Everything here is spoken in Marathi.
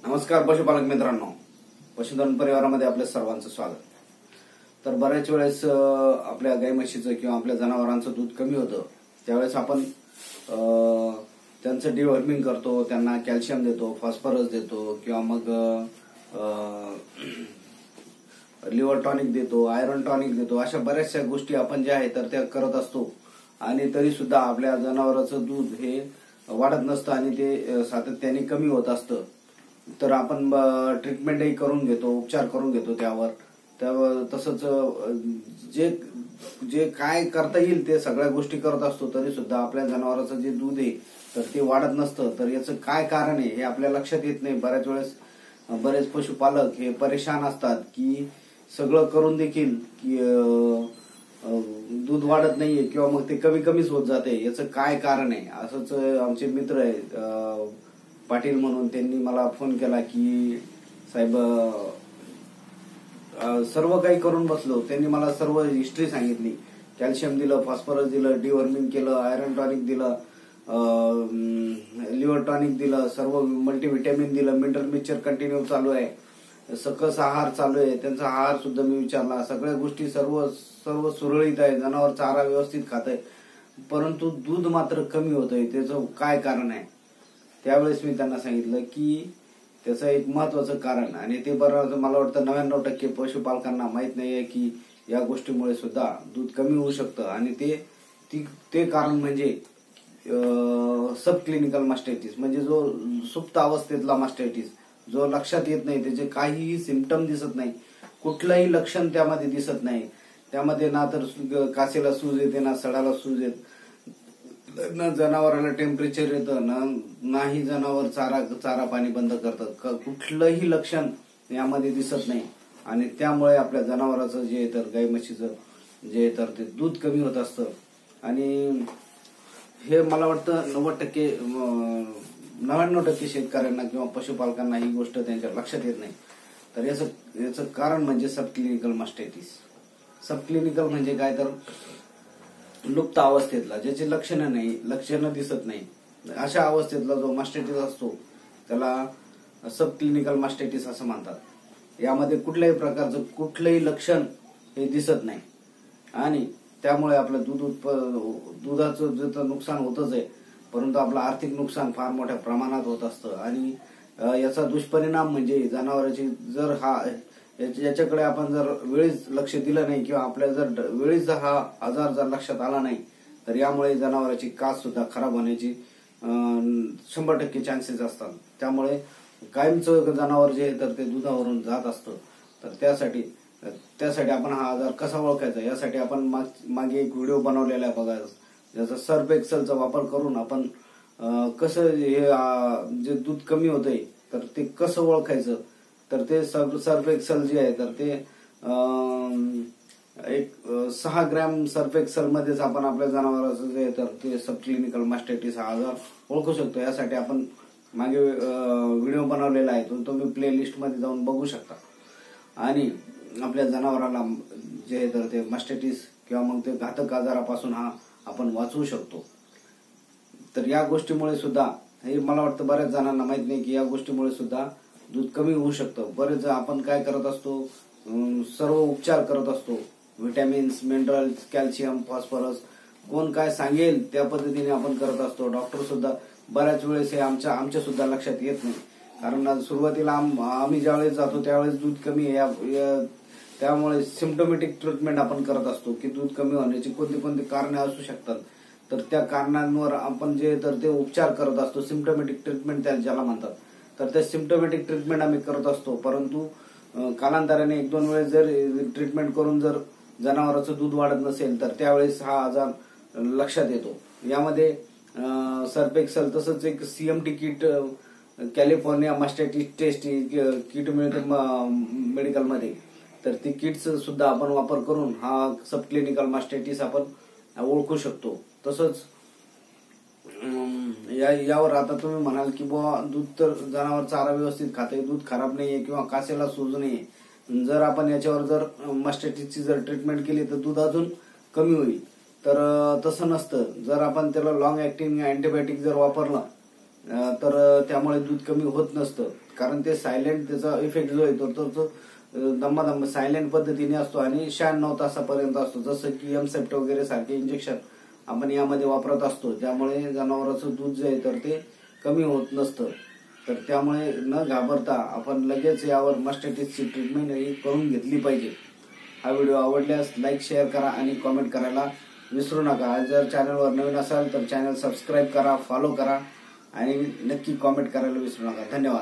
नमस्कार पशुपालक मित्रांनो, पशुधन परिवारामध्ये आपल्या सर्वांचं स्वागत. तर बऱ्याच वेळेस आपल्या गाई म्हशीचं किंवा आपल्या जनावरांचं दूध कमी होतं, त्यावेळेस आपण त्यांचं डिवर्मिंग करतो, त्यांना कॅल्शियम देतो, फॉस्फरस देतो किंवा मग लिव्हर टॉनिक देतो, आयरन टॉनिक देतो. अशा बऱ्याचशा गोष्टी आपण ज्या आहेत तर त्या करत असतो आणि तरी सुद्धा आपल्या जनावरांचं दूध हे वाढत नसतं आणि ते सातत्याने कमी होत असतं. तर आपण ट्रीटमेंटही करून घेतो, उपचार करून घेतो त्यावर. तसंच जे जे काय करता येईल ते सगळ्या गोष्टी करत असतो, तरी सुद्धा आपल्या जनावरांचं जे दूध आहे तर ते वाढत नसतं. तर याचं काय कारण आहे हे आपल्या लक्षात येत नाही. बऱ्याच वेळेस बरेच पशुपालक हे परेशान असतात की सगळं करून देखील की दूध वाढत नाहीये किंवा मग ते कमी कमीच होत जाते. याचं काय कारण आहे? असंच आमचे मित्र आहे पाटील म्हणून, त्यांनी मला फोन केला की साहेब सर्व काही करून बसलो. त्यांनी मला सर्व हिस्ट्री सांगितली. कॅल्शियम दिलं, फॉस्फरस दिलं, डिवर्मिंग केलं, आयरन टॉनिक दिलं, लिव्हर टॉनिक दिलं, सर्व मल्टीव्हिटॅमिन दिलं, मिनरल मिक्सचर कंटिन्यू चालू आहे, सकस आहार चालू आहे, त्यांचा आहार सुद्धा मी विचारला. सगळ्या गोष्टी सर्व सुरळीत आहे, जनावर चारा व्यवस्थित खात आहे, परंतु दूध मात्र कमी होत आहे. त्याचं काय कारण आहे? त्यावेळेस मी त्यांना सांगितलं की त्याचं एक महत्वाचं कारण, आणि ते बरोबर मला वाटतं 99% पशुपालकांना माहित नाहीये की या गोष्टीमुळे सुद्धा दूध कमी होऊ शकतं. आणि ते कारण म्हणजे सब क्लिनिकल मास्टायटिस, म्हणजे जो सुप्त अवस्थेतला मास्टायटिस, जो लक्षात येत नाही, त्याचे काहीही सिम्पटम दिसत नाही, कुठलंही लक्षण त्यामध्ये दिसत नाही. त्यामध्ये ना तर कासेला सूज येते, ना सडाला सूज येत, न जनावराला टेम्परेचर येतं, नाही जनावर चारा पाणी बंद करतात. कुठलंही लक्षण यामध्ये दिसत नाही. आणि त्यामुळे आपल्या जनावराचं जे तर गाई म्हशीचं जे तर ते दूध कमी होत असतं. आणि हे मला वाटतं 99% शेतकऱ्यांना किंवा पशुपालकांना ही गोष्ट त्यांच्या लक्षात येत नाही. तर याचं कारण म्हणजे सब क्लिनिकल मास्टायटिस. सब क्लिनिकल म्हणजे काय? तर लुप्त अवस्थेतला, ज्याची लक्षणं दिसत नाही, अशा अवस्थेतला जो मास्टायटिस असतो त्याला सब क्लिनिकल मास्टायटिस असं म्हणतात. यामध्ये कुठल्याही प्रकारचं कुठलंही लक्षण हे दिसत नाही आणि त्यामुळे आपलं दुधाचं जे नुकसान होतच आहे, परंतु आपलं आर्थिक नुकसान फार मोठ्या प्रमाणात होत असतं. आणि याचा दुष्परिणाम म्हणजे जनावरांची जर याच्याकडे आपण जर वेळीच लक्ष दिलं नाही किंवा आपल्या जर वेळीच हा आजार जर लक्षात आला नाही, तर यामुळे जनावरांची कास सुद्धा खराब होण्याची 100% चान्सेस असतात. त्यामुळे कायमचं जनावर जे तर ते दुधावरून जात असतं. तर त्यासाठी आपण हा आजार कसा ओळखायचा यासाठी आपण मागे एक व्हिडिओ बनवलेला आहे बघा, ज्याचा सर्फ एक्सेलचा वापर करून आपण कसं हे जे दूध कमी होतंय तर ते कसं ओळखायचं. तर ते सर्फ एक्सेल जे आहे तर ते एक 6 ग्रॅम सर्फ एक्सेल मध्येच आपण आपल्या जनावरांचं जे तर ते सब क्लिनिकल मास्टायटिस हा आजार ओळखू शकतो. यासाठी आपण मागे व्हिडिओ बनवलेला आहे, तो तुम्ही प्ले लिस्ट मध्ये जाऊन बघू शकता. आणि आपल्या जनावराला जे तर ते मास्टायटिस किंवा मग ते घातक आजारापासून हा आपण वाचवू शकतो. तर या गोष्टीमुळे सुद्धा हे मला वाटतं बऱ्याच जणांना माहित नाही की या गोष्टीमुळे सुद्धा दूध कमी होऊ शकतं. बरेच आपण काय करत असतो, सर्व उपचार करत असतो, व्हिटॅमिन्स, मिनरल्स, कॅल्शियम, फॉस्फरस, कोण काय सांगेल त्या पद्धतीने आपण करत असतो. डॉक्टर सुद्धा बऱ्याच वेळेस हे आमच्या सुद्धा लक्षात येत नाही. कारण सुरुवातीला आम्ही ज्यावेळेस जातो त्यावेळेस दूध कमी आहे, त्यामुळे सिम्पटोमॅटिक ट्रीटमेंट आपण करत असतो की दूध कमी होण्याची कोणती कारणे असू शकतात. तर त्या कारणांवर आपण जे तर ते उपचार करत असतो, सिम्पटोमॅटिक ट्रीटमेंट ज्याला म्हणतात. तर ते सिम्पटोमॅटिक ट्रीटमेंट आम्ही करत असतो, परंतु कालांतराने 1-2 वेळेस जर ट्रीटमेंट करून जर जनावरांचं दूध वाढत नसेल तर त्यावेळेस हा आजार लक्षात येतो. यामध्ये सर्फ एक्सेल, तसंच एक CMT kit, California mastitis test kit मिळते मेडिकलमध्ये. तर ती किट्स सुद्धा आपण वापर करून हा सब क्लिनिकल मास्टायटिस आपण ओळखू शकतो. तसंच यावर आता तुम्ही म्हणाल की बुवा दूध तर जनावर चारा व्यवस्थित खाते, दूध खराब नाहीये किंवा कासेला सूज नाहीये, जर आपण याच्यावर जर मास्टायटिसची जर ट्रीटमेंट केली तर दूध अजून कमी होईल. तर तसं नसतं. जर आपण त्याला लॉंग ऍक्टिंग अँटीबायोटिक जर वापरलं तर त्यामुळे दूध कमी होत नसतं, कारण ते सायलेंट त्याचा इफेक्ट जो येतो तो दम्मा सायलेंट पद्धतीने असतो आणि 96 तासापर्यंत असतो. जसं की एमसेप्ट वगैरे सारखे इंजेक्शन आपण यामध्ये वापरत असतो, त्यामुळे जनावरांचं दूध जे आहे तर ते कमी होत नसतं. तर त्यामुळे न घाबरता आपण लगेच यावर मास्टायटिसची ट्रीटमेंट ही करून घेतली पाहिजे. हा व्हिडिओ आवडल्यास लाईक, शेअर करा आणि कमेंट करायला विसरू नका. जर चॅनलवर नवीन असाल तर चॅनल सबस्क्राईब करा, फॉलो करा आणि नक्की कमेंट करायला विसरू नका. धन्यवाद.